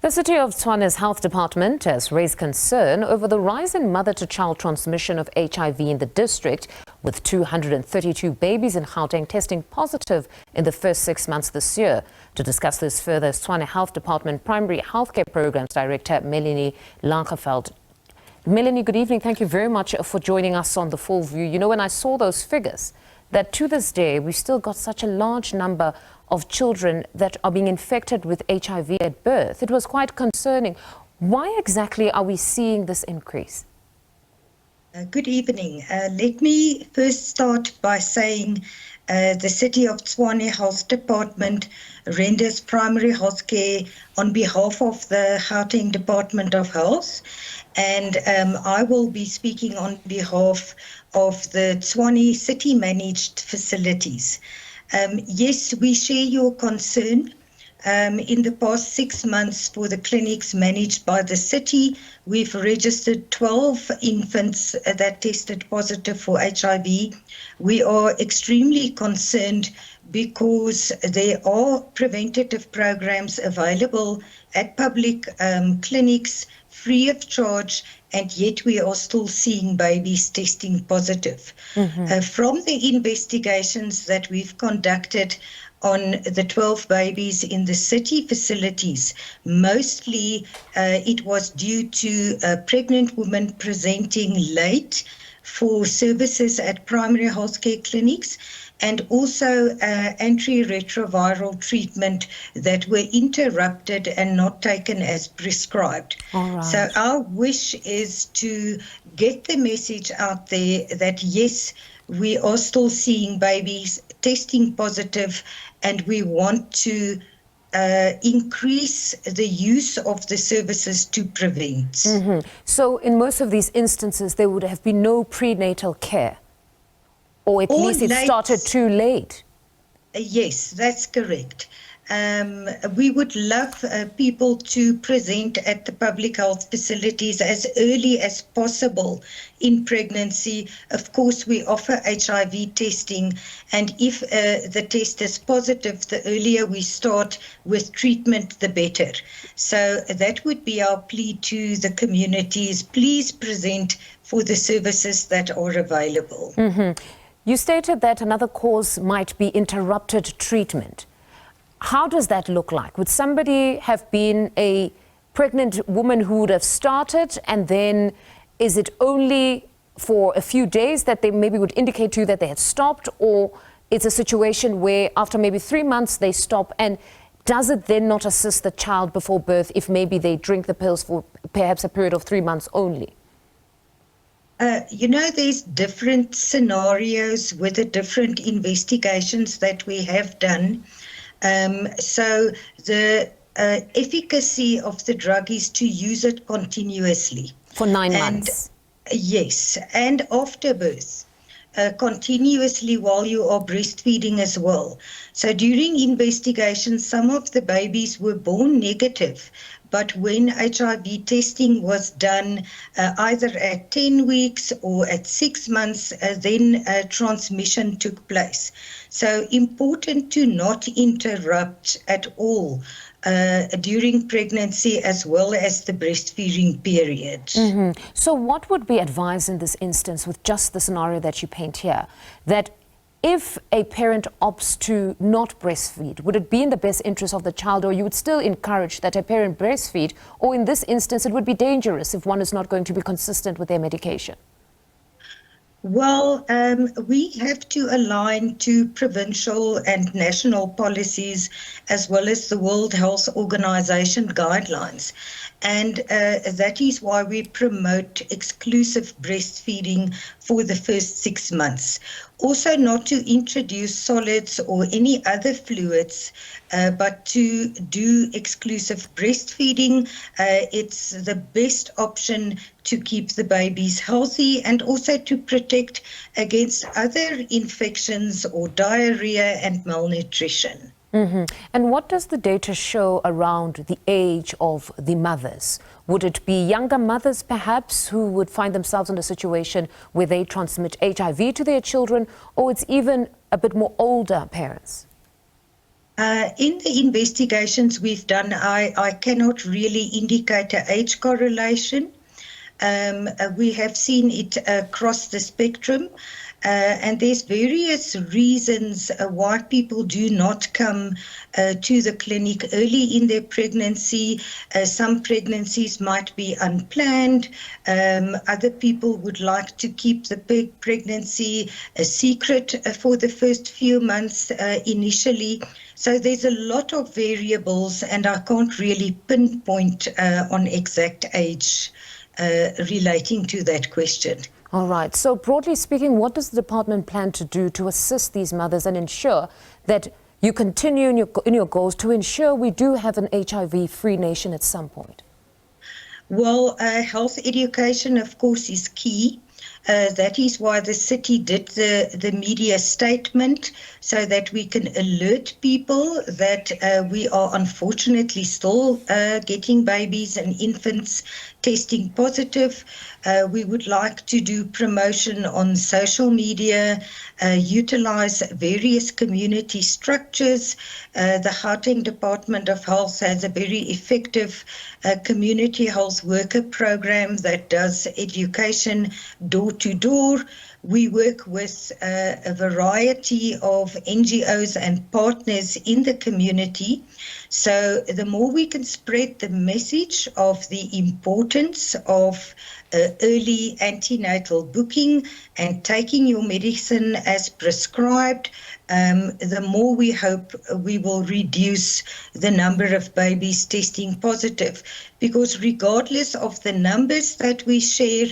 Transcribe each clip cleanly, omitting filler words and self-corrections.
The City of Tshwane's Health Department has raised concern over the rise in mother-to-child transmission of HIV in the district, with 232 babies in Gauteng testing positive in the first 6 months this year. To discuss this further, Tshwane Health Department Primary Healthcare Programs Director Melanie Langeveldt. Melanie, good evening. Thank you very much for joining us on The Full View. You know, when I saw those figures, that to this day, we've still got such a large number of children that are being infected with HIV at birth. It was quite concerning. Why exactly are we seeing this increase? Good evening. Let me first start by saying the City of Tshwane Health Department renders primary health care on behalf of the Gauteng Department of Health, and I will be speaking on behalf of the Tshwane City managed facilities. Yes, we share your concern. In the past 6 months for the clinics managed by the city, we've registered 12 infants that tested positive for HIV. We are extremely concerned because there are preventative programs available at public clinics free of charge, and yet we are still seeing babies testing positive. From the investigations that we've conducted on the 12 babies in the city facilities, mostly it was due to pregnant women presenting late for services at primary healthcare clinics, and also antiretroviral treatment that were interrupted and not taken as prescribed. All right. So our wish is to get the message out there that yes, we are still seeing babies testing positive, and we want to increase the use of the services to prevent. So in most of these instances, there would have been no prenatal care, or at least it started too late. Yes, that's correct. We would love people to present at the public health facilities as early as possible in pregnancy. Of course, we offer HIV testing, and if the test is positive, the earlier we start with treatment, the better. So that would be our plea to the communities. Please present for the services that are available. You stated that another cause might be interrupted treatment. How does that look like? Would somebody have been a pregnant woman who would have started, and then is it only for a few days that they maybe would indicate to you that they had stopped, or it's a situation where after maybe 3 months they stop, and does it then not assist the child before birth if maybe they drink the pills for perhaps a period of 3 months only? You know, there's different scenarios with the different investigations that we have done. So the efficacy of the drug is to use it continuously. For 9 months? Yes, and after birth, continuously while you are breastfeeding as well. So during investigation, some of the babies were born negative, but when HIV testing was done either at 10 weeks or at 6 months, then transmission took place. So important to not interrupt at all during pregnancy as well as the breastfeeding period. So what would be advised in this instance with just the scenario that you paint here? That if a parent opts to not breastfeed, would it be in the best interest of the child, or you would still encourage that a parent breastfeed, or in this instance it would be dangerous if one is not going to be consistent with their medication? Well, we have to align to provincial and national policies as well as the World Health Organization guidelines. And that is why we promote exclusive breastfeeding for the first 6 months. Also not to introduce solids or any other fluids, but to do exclusive breastfeeding. It's the best option to keep the babies healthy and also to protect against other infections or diarrhea and malnutrition. And what does the data show around the age of the mothers? Would it be younger mothers perhaps who would find themselves in a situation where they transmit HIV to their children, or it's even a bit more older parents? In the investigations we've done, I cannot really indicate an age correlation. We have seen it across the spectrum, and there's various reasons why people do not come to the clinic early in their pregnancy. Some pregnancies might be unplanned. Other people would like to keep the pregnancy a secret for the first few months initially. So there's a lot of variables, and I can't really pinpoint on exact age relating to that question. All right. So broadly speaking, what does the department plan to do to assist these mothers and ensure that you continue in your goals to ensure we do have an HIV-free nation at some point? Well, health education, of course, is key. That is why the city did the media statement, so that we can alert people that we are unfortunately still getting babies and infants testing positive. We would like to do promotion on social media, utilize various community structures. The Gauteng Department of Health has a very effective community health worker program that does education door to door. We work with a variety of NGOs and partners in the community. So the more we can spread the message of the importance of early antenatal booking and taking your medicine as prescribed, the more we hope we will reduce the number of babies testing positive. Because regardless of the numbers that we share,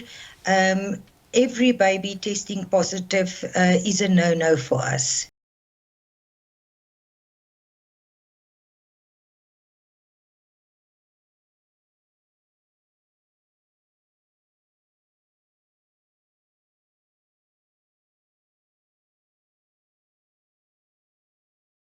every baby testing positive is a no-no for us.